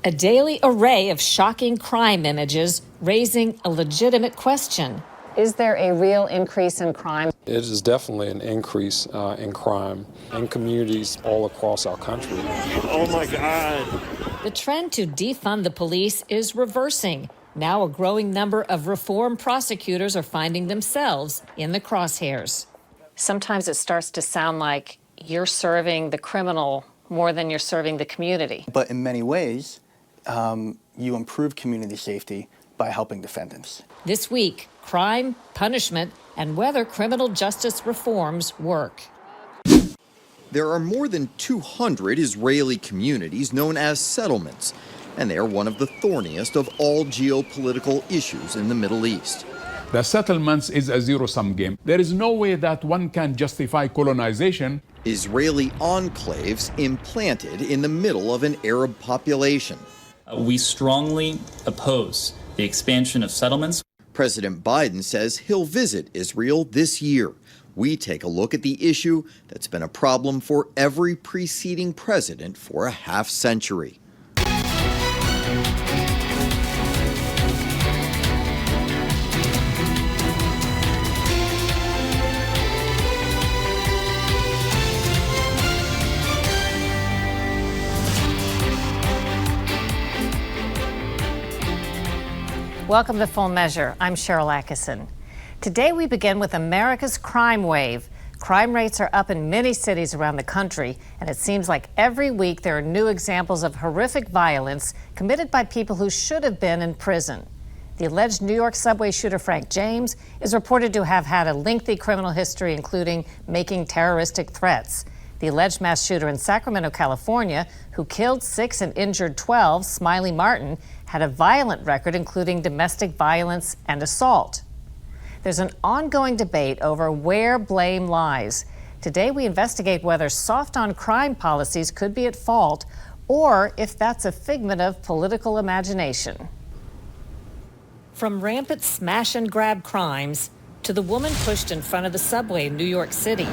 A daily array of shocking crime images raising a legitimate question. Is there a real increase in crime? It is definitely an increase in crime in communities all across our country. Oh my God. The trend to defund the police is reversing. Now a growing number of reform prosecutors are finding themselves in the crosshairs. Sometimes it starts to sound like you're serving the criminal more than you're serving the community. But in many ways, you improve community safety by helping defendants. This week, crime, punishment, and whether criminal justice reforms work. There are more than 200 Israeli communities known as settlements, and they are one of the thorniest of all geopolitical issues in the Middle East. The settlements is a zero-sum game. There is no way that one can justify colonization. Israeli enclaves implanted in the middle of an Arab population. We strongly oppose the expansion of settlements. President Biden says he'll visit Israel this year. We take a look at the issue that's been a problem for every preceding president for a half century. Welcome to Full Measure. I'm Sharyl Attkisson. Today we begin with America's crime wave. Crime rates are up in many cities around the country, and it seems like every week there are new examples of horrific violence committed by people who should have been in prison. The alleged New York subway shooter Frank James is reported to have had a lengthy criminal history, including making terroristic threats. The alleged mass shooter in Sacramento, California, who killed 6 and injured 12, Smiley Martin, had a violent record, including domestic violence and assault. There's an ongoing debate over where blame lies. Today, we investigate whether soft-on-crime policies could be at fault or if that's a figment of political imagination. From rampant smash-and-grab crimes to the woman pushed in front of the subway in New York City.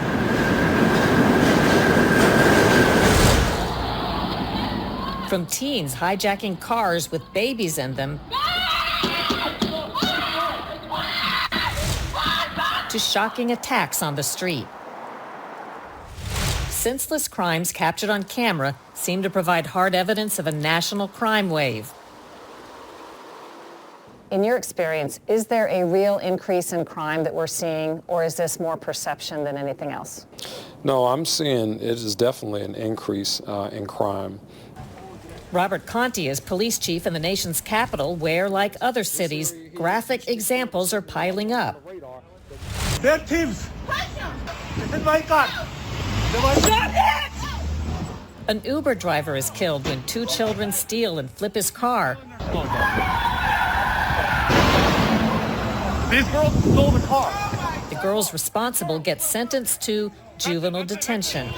From teens hijacking cars with babies in them to shocking attacks on the street. Senseless crimes captured on camera seem to provide hard evidence of a national crime wave. In your experience, is there a real increase in crime that we're seeing, or is this more perception than anything else? No, I'm seeing it is definitely an increase in crime. Robert Conti is police chief in the nation's capital, where, like other cities, graphic examples are piling up. They're thieves. In my car. An Uber driver is killed when 2 children steal and flip his car. These girls stole the car. The girls responsible get sentenced to juvenile detention.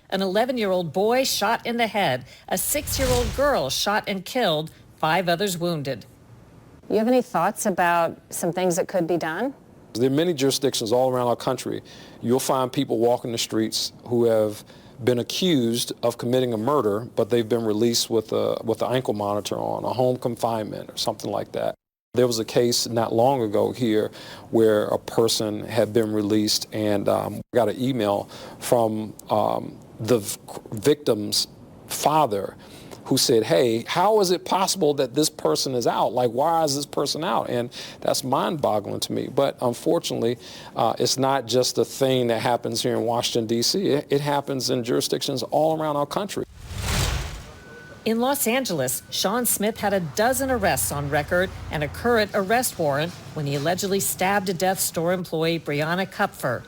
An 11-year-old boy shot in the head, a 6-year-old girl shot and killed, 5 others wounded. You have any thoughts about some things that could be done? There are many jurisdictions all around our country. You'll find people walking the streets who have been accused of committing a murder, but they've been released with an ankle monitor on, a home confinement or something like that. There was a case not long ago here where a person had been released and got an email from the victim's father who said, hey, how is it possible that this person is out? Like, why is this person out? And that's mind-boggling to me. But unfortunately, it's not just a thing that happens here in Washington, D.C. It happens in jurisdictions all around our country. In Los Angeles, Sean Smith had a dozen arrests on record and a current arrest warrant when he allegedly stabbed to death store employee Brianna Kupfer.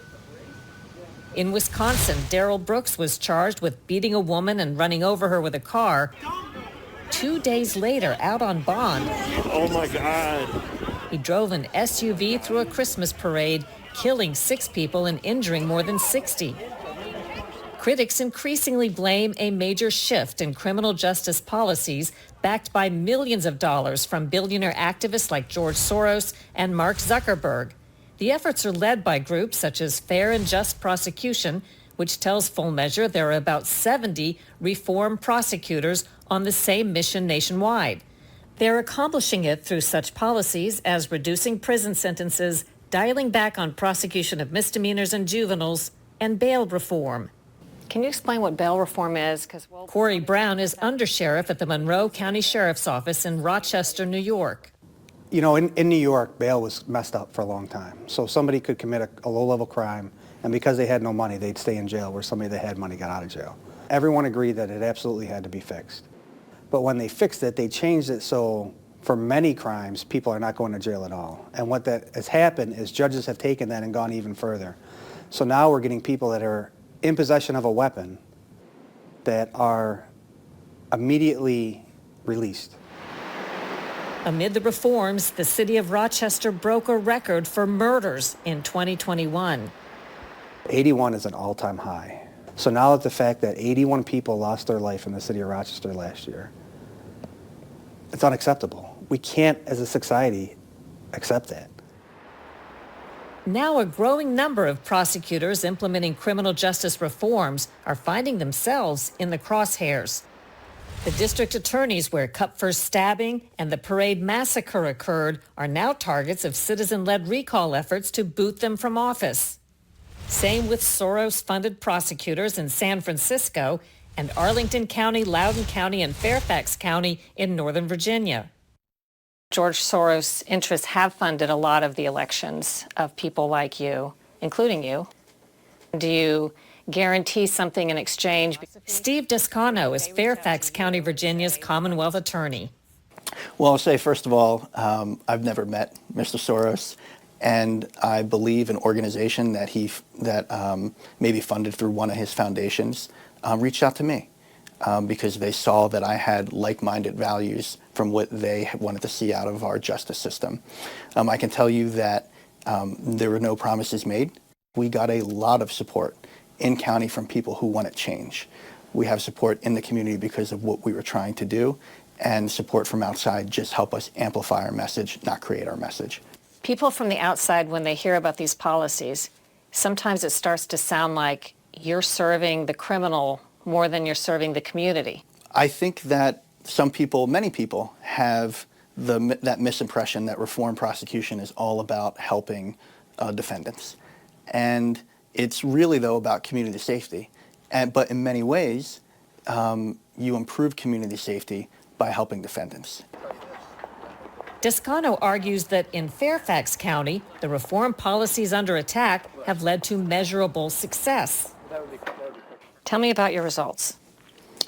In Wisconsin, Darrell Brooks was charged with beating a woman and running over her with a car. 2 days later, out on bond, Oh my God. he drove an SUV through a Christmas parade, killing 6 people and injuring more than 60. Critics increasingly blame a major shift in criminal justice policies backed by millions of dollars from billionaire activists like George Soros and Mark Zuckerberg. The efforts are led by groups such as Fair and Just Prosecution, which tells Full Measure there are about 70 reform prosecutors on the same mission nationwide. They're accomplishing it through such policies as reducing prison sentences, dialing back on prosecution of misdemeanors and juveniles, and bail reform. Can you explain what bail reform is? Corey Brown is undersheriff at the Monroe County Sheriff's Office in Rochester, New York. You know, in New York, bail was messed up for a long time. So somebody could commit a low-level crime, and because they had no money, they'd stay in jail, where somebody that had money got out of jail. Everyone agreed that it absolutely had to be fixed. But when they fixed it, they changed it so for many crimes, people are not going to jail at all. And what that has happened is judges have taken that and gone even further. So now we're getting people that are in possession of a weapon that are immediately released. Amid the reforms, the city of Rochester broke a record for murders in 2021. 81 is an all-time high. So now that the fact that 81 people lost their life in the city of Rochester last year, it's unacceptable. We can't, as a society, accept that. Now a growing number of prosecutors implementing criminal justice reforms are finding themselves in the crosshairs. The district attorneys where Kupfer's stabbing and the Parade massacre occurred are now targets of citizen-led recall efforts to boot them from office. Same with Soros-funded prosecutors in San Francisco and Arlington County, Loudoun County, and Fairfax County in Northern Virginia. George Soros' interests have funded a lot of the elections of people like you, including you. Do you guarantee something in exchange? Steve Descano is Fairfax County, Virginia's Commonwealth attorney. Well, I'll say, first of all, I've never met Mr. Soros, and I believe an organization that maybe funded through one of his foundations reached out to me because they saw that I had like-minded values from what they wanted to see out of our justice system. I can tell you that there were no promises made. We got a lot of support in county from people who want to change. We have support in the community because of what we were trying to do, and support from outside just help us amplify our message, not create our message. People from the outside, when they hear about these policies, sometimes it starts to sound like you're serving the criminal more than you're serving the community. I think that some people, many people, have that misimpression that reform prosecution is all about helping defendants. And it's really, though, about community safety. But in many ways, you improve community safety by helping defendants. Descano argues that in Fairfax County, the reform policies under attack have led to measurable success. Tell me about your results.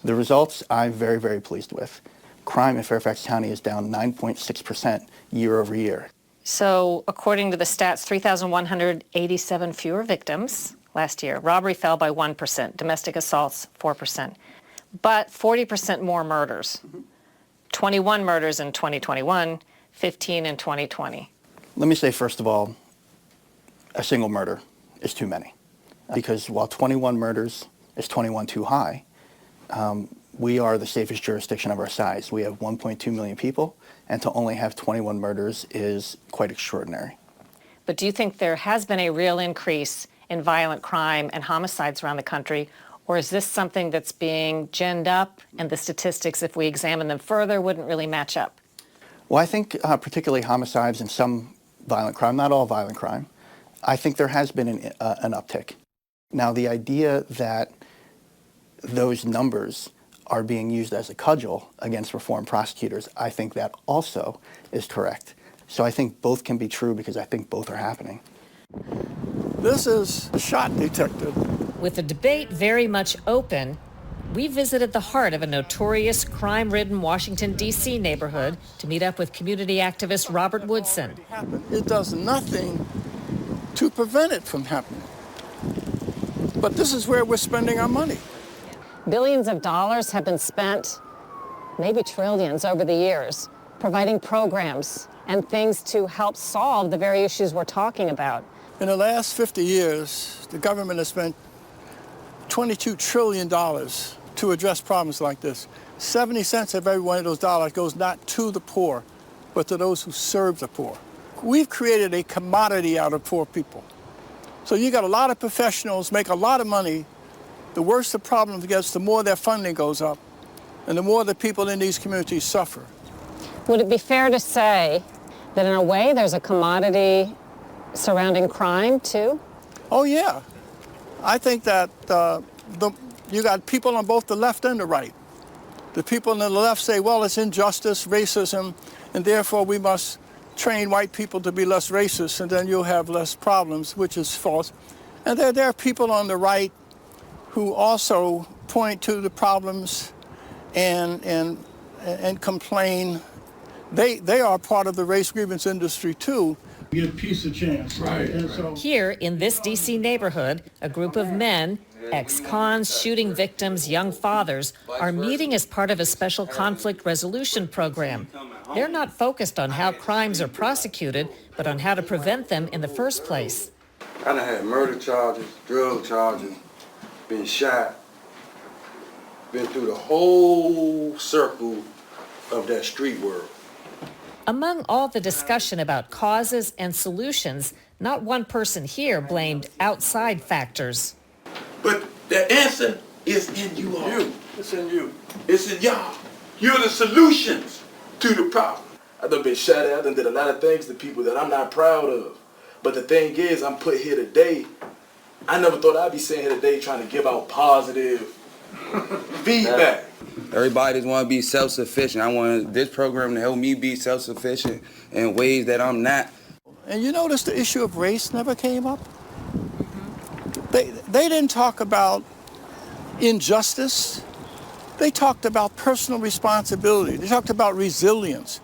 The results I'm very, very pleased with. Crime in Fairfax County is down 9.6% year over year. So according to the stats, 3,187 fewer victims last year. Robbery fell by 1%, domestic assaults 4%, but 40% more murders. 21 murders in 2021, 15 in 2020. Let me say, first of all, a single murder is too many. Because while 21 murders is 21 too high, we are the safest jurisdiction of our size. We have 1.2 million people, and to only have 21 murders is quite extraordinary. But do you think there has been a real increase in violent crime and homicides around the country, or is this something that's being ginned up and the statistics, if we examine them further, wouldn't really match up? Well, I think particularly homicides and some violent crime, not all violent crime, I think there has been an uptick. Now, the idea that those numbers are being used as a cudgel against reform prosecutors, I think that also is correct. So I think both can be true because I think both are happening. This is a shot detector. With the debate very much open, we visited the heart of a notorious crime-ridden Washington, D.C. neighborhood to meet up with community activist Robert Woodson. It does nothing to prevent it from happening. But this is where we're spending our money. Billions of dollars have been spent, maybe trillions over the years, providing programs and things to help solve the very issues we're talking about. In the last 50 years, the government has spent $22 trillion to address problems like this. 70 cents of every one of those dollars goes not to the poor, but to those who serve the poor. We've created a commodity out of poor people. So you got a lot of professionals make a lot of money the worse the problem gets, the more their funding goes up, and the more the people in these communities suffer. Would it be fair to say that in a way there's a commodity surrounding crime too? Oh yeah. I think that you got people on both the left and the right. The people on the left say, well, it's injustice, racism, and therefore we must train white people to be less racist, and then you'll have less problems, which is false. And there are people on the right who also point to the problems and complain. They are part of the race grievance industry too. Give peace a chance. Right. Here in this D.C. neighborhood, a group of men, ex-cons, shooting victims, young fathers, are meeting as part of a special conflict resolution program. They're not focused on how crimes are prosecuted, but on how to prevent them in the first place. I done had murder charges, drug charges, been shot, been through the whole circle of that street world. Among all the discussion about causes and solutions, not one person here blamed outside factors. But the answer is in you all. It's in you. It's in y'all. You're the solutions to the problem. I done been shot at, I done did a lot of things to people that I'm not proud of. But the thing is, I'm put here today. I never thought I'd be sitting here today trying to give out positive feedback. Everybody just want to be self-sufficient. I want this program to help me be self-sufficient in ways that I'm not. And you notice the issue of race never came up? They didn't talk about injustice. They talked about personal responsibility. They talked about resilience.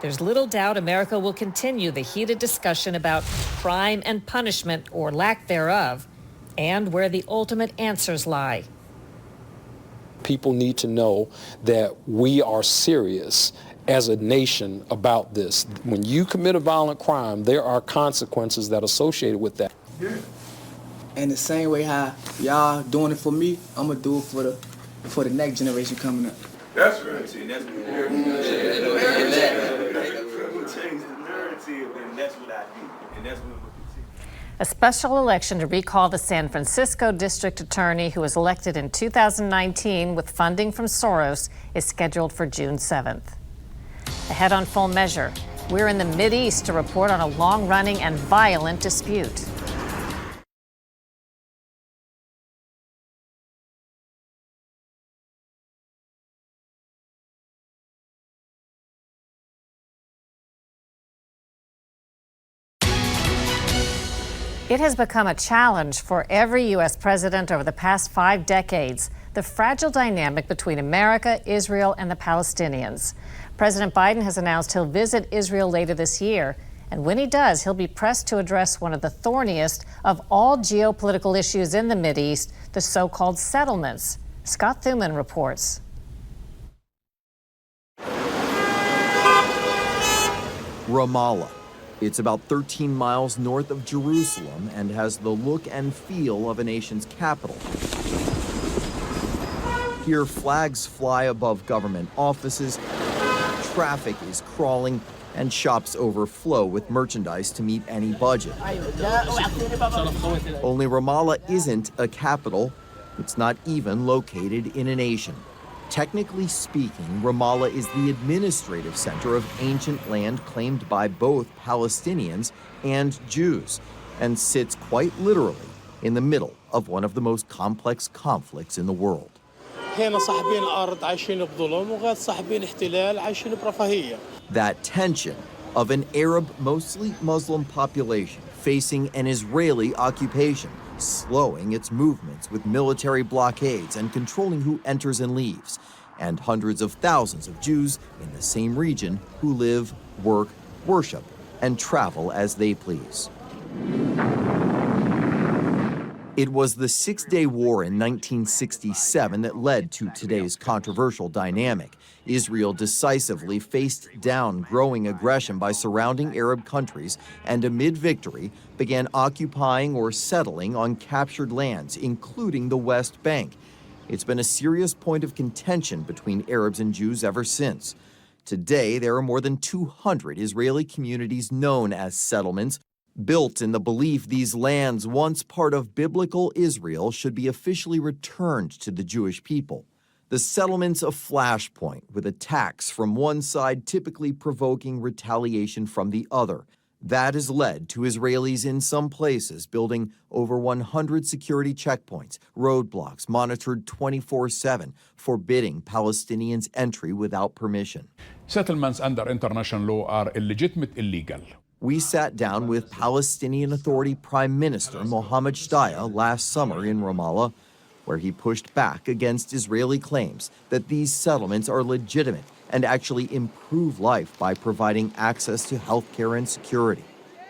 There's little doubt America will continue the heated discussion about crime and punishment, or lack thereof, and where the ultimate answers lie. People need to know that we are serious as a nation about this. When you commit a violent crime, there are consequences that are associated with that. And the same way how y'all doing it for me, I'm gonna do it for the next generation coming up. That's right. See, that's what change the narrative, and that's what I do, and that's what we'll continue. A special election to recall the San Francisco district attorney who was elected in 2019 with funding from Soros is scheduled for June 7th. Ahead on Full Measure, we're in the Mideast to report on a long-running and violent dispute. It has become a challenge for every U.S. president over the past 5 decades, the fragile dynamic between America, Israel, and the Palestinians. President Biden has announced he'll visit Israel later this year, and when he does, he'll be pressed to address one of the thorniest of all geopolitical issues in the Mideast, the so-called settlements. Scott Thuman reports. Ramallah. It's about 13 miles north of Jerusalem and has the look and feel of a nation's capital. Here, flags fly above government offices, traffic is crawling, and shops overflow with merchandise to meet any budget. Only Ramallah isn't a capital. It's not even located in a nation. Technically speaking, Ramallah is the administrative center of ancient land claimed by both Palestinians and Jews, and sits quite literally in the middle of one of the most complex conflicts in the world. That tension of an Arab, mostly Muslim population facing an Israeli occupation, slowing its movements with military blockades and controlling who enters and leaves, and hundreds of thousands of Jews in the same region who live, work, worship, and travel as they please. It was the Six-Day War in 1967 that led to today's controversial dynamic. Israel decisively faced down growing aggression by surrounding Arab countries and, amid victory, began occupying or settling on captured lands, including the West Bank. It's been a serious point of contention between Arabs and Jews ever since. Today, there are more than 200 Israeli communities known as settlements. built in the belief these lands, once part of biblical Israel, should be officially returned to the Jewish people. The settlement's a flashpoint, with attacks from one side typically provoking retaliation from the other. That has led to Israelis in some places building over 100 security checkpoints, roadblocks monitored 24/7, forbidding Palestinians entry without permission. Settlements under international law are illegitimate, illegal. We sat down with Palestinian Authority Prime Minister Mohammed Shtayyeh last summer in Ramallah, where he pushed back against Israeli claims that these settlements are legitimate and actually improve life by providing access to health care and security.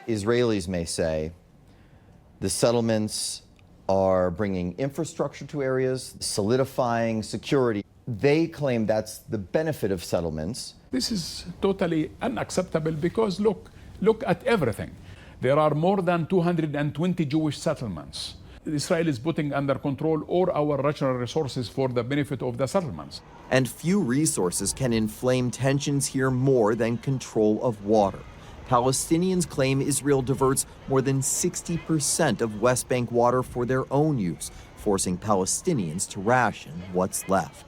Israelis may say the settlements are bringing infrastructure to areas, solidifying security. They claim that's the benefit of settlements. This is totally unacceptable because look at everything. There are more than 220 Jewish settlements. Israel is putting under control all our natural resources for the benefit of the settlements. And few resources can inflame tensions here more than control of water. Palestinians claim Israel diverts more than 60% of West Bank water for their own use, forcing Palestinians to ration what's left.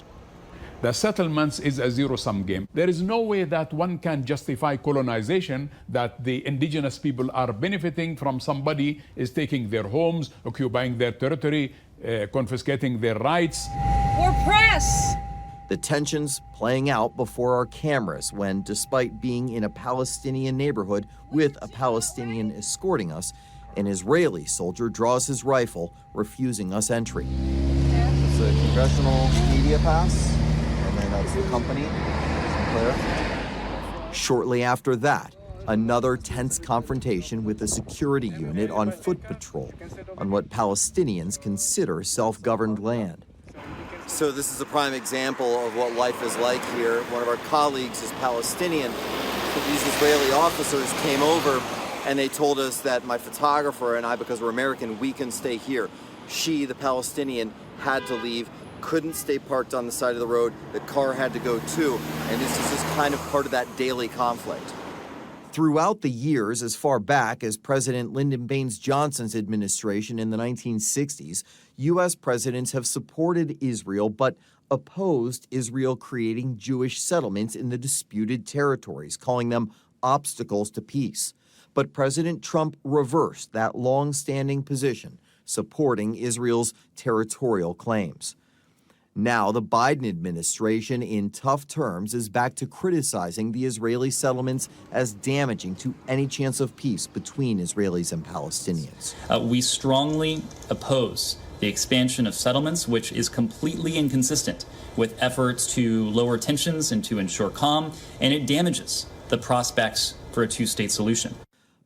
The settlements is a zero-sum game. There is no way that one can justify colonization, that the indigenous people are benefiting from somebody is taking their homes, occupying their territory, confiscating their rights. We're press! The tensions playing out before our cameras when, despite being in a Palestinian neighborhood with a Palestinian escorting us, an Israeli soldier draws his rifle, refusing us entry. It's a congressional media pass. That's the company. Shortly after that, another tense confrontation with a security unit on foot patrol on what Palestinians consider self-governed land. So this is a prime example of what life is like here. One of our colleagues is Palestinian. These Israeli officers came over and they told us that my photographer and I, because we're American, we can stay here. She, the Palestinian, had to leave. Couldn't stay parked on the side of the road. The car had to go too. And this is just kind of part of that daily conflict. Throughout the years, as far back as President Lyndon Baines Johnson's administration in the 1960s, U.S. presidents have supported Israel but opposed Israel creating Jewish settlements in the disputed territories, calling them obstacles to peace. But President Trump reversed that long-standing position, supporting Israel's territorial claims. Now, the Biden administration, in tough terms, is back to criticizing the Israeli settlements as damaging to any chance of peace between Israelis and Palestinians. We strongly oppose the expansion of settlements, which is completely inconsistent with efforts to lower tensions and to ensure calm, and it damages the prospects for a two-state solution.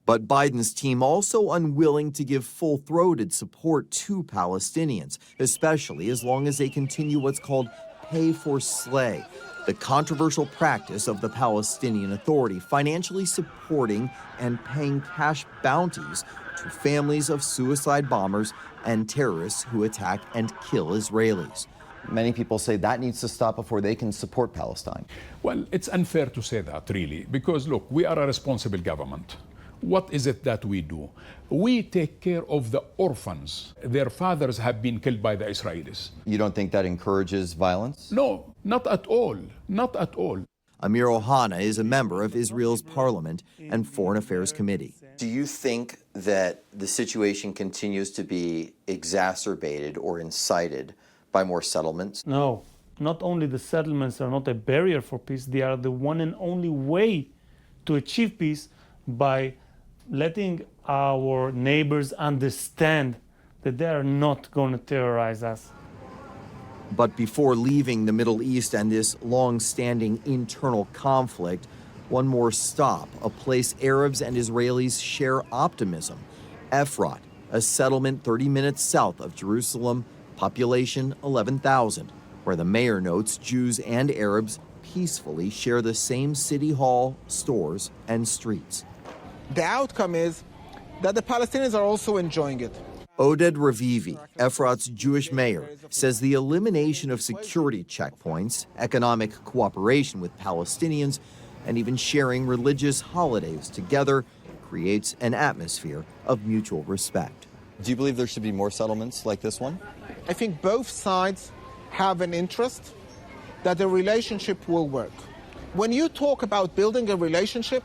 But Biden's team also unwilling to give full-throated support to Palestinians, especially as long as they continue what's called pay for slay, the controversial practice of the Palestinian Authority financially supporting and paying cash bounties to families of suicide bombers and terrorists who attack and kill Israelis. Many people say that needs to stop before they can support Palestine. Well, it's unfair to say that, really, because, look, we are a responsible government. What is it that we do? We take care of the orphans. Their fathers have been killed by the Israelis. You don't think that encourages violence? No, not at all. Not at all. Amir Ohana is a member of Israel's Parliament and Foreign Affairs Committee. Do you think that the situation continues to be exacerbated or incited by more settlements? No, not only the settlements are not a barrier for peace, they are the one and only way to achieve peace by letting our neighbors understand that they are not going to terrorize us. But before leaving the Middle East and this long-standing internal conflict, one more stop, a place Arabs and Israelis share optimism. Efrat, a settlement 30 minutes south of Jerusalem, population 11,000, where the mayor notes Jews and Arabs peacefully share the same city hall, stores, and streets. The outcome is that the Palestinians are also enjoying it. Oded Ravivi, Efrat's Jewish mayor, says the elimination of security checkpoints, economic cooperation with Palestinians, and even sharing religious holidays together creates an atmosphere of mutual respect. Do you believe there should be more settlements like this one? I think both sides have an interest that the relationship will work. When you talk about building a relationship,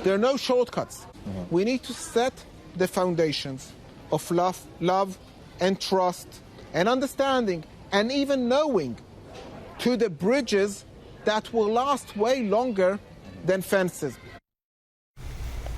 there are no shortcuts. We need to set the foundations of love and trust and understanding and even knowing to the bridges that will last way longer than fences.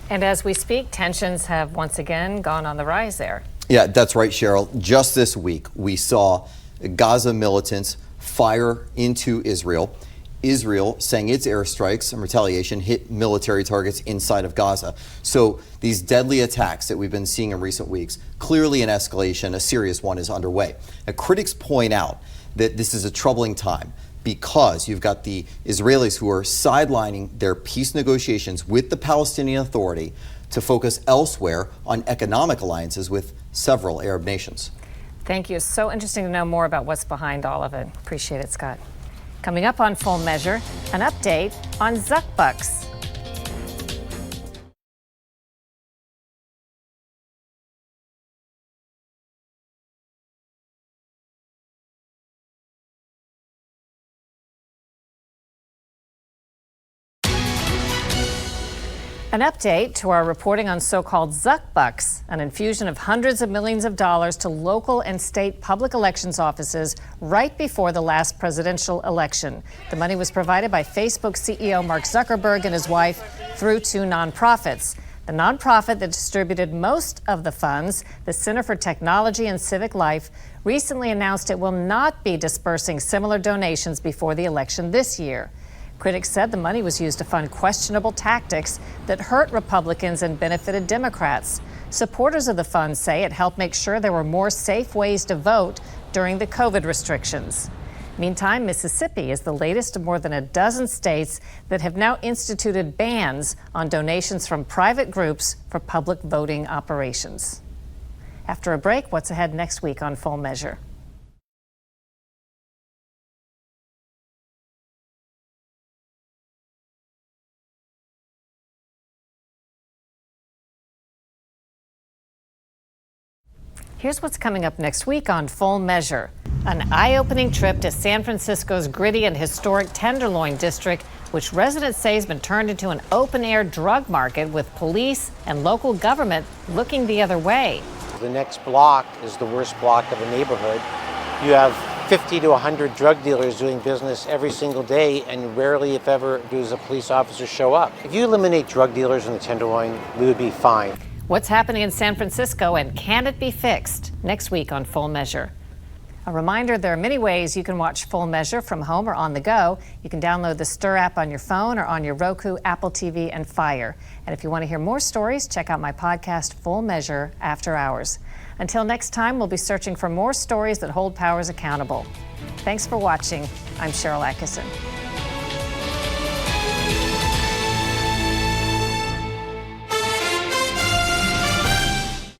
And as we speak, tensions have once again gone on the rise there. Yeah, that's right, Cheryl. Just this week, we saw Gaza militants fire into Israel. Israel saying its airstrikes and retaliation hit military targets inside of Gaza. So these deadly attacks that we've been seeing in recent weeks, clearly an escalation, a serious one is underway. Now, critics point out that this is a troubling time because you've got the Israelis who are sidelining their peace negotiations with the Palestinian Authority to focus elsewhere on economic alliances with several Arab nations. Thank you. It's so interesting to know more about what's behind all of it. Appreciate it, Scott. Coming up on Full Measure, an update on ZuckBucks. An update to our reporting on so-called ZuckBucks, an infusion of hundreds of millions of dollars to local and state public elections offices right before the last presidential election. The money was provided by Facebook CEO Mark Zuckerberg and his wife through two nonprofits. The nonprofit that distributed most of the funds, the Center for Technology and Civic Life, recently announced it will not be dispersing similar donations before the election this year. Critics said the money was used to fund questionable tactics that hurt Republicans and benefited Democrats. Supporters of the fund say it helped make sure there were more safe ways to vote during the COVID restrictions. Meantime, Mississippi is the latest of more than a dozen states that have now instituted bans on donations from private groups for public voting operations. After a break, what's ahead next week on Full Measure? Here's what's coming up next week on Full Measure. An eye-opening trip to San Francisco's gritty and historic Tenderloin district, which residents say has been turned into an open-air drug market with police and local government looking the other way. The next block is the worst block of a neighborhood. You have 50 to 100 drug dealers doing business every single day, and rarely, if ever, does a police officer show up. If you eliminate drug dealers in the Tenderloin, we would be fine. What's happening in San Francisco, and can it be fixed? Next week on Full Measure. A reminder, there are many ways you can watch Full Measure from home or on the go. You can download the Stir app on your phone or on your Roku, Apple TV, and Fire. And if you want to hear more stories, check out my podcast, Full Measure After Hours. Until next time, we'll be searching for more stories that hold powers accountable. Thanks for watching. I'm Sharyl Attkisson.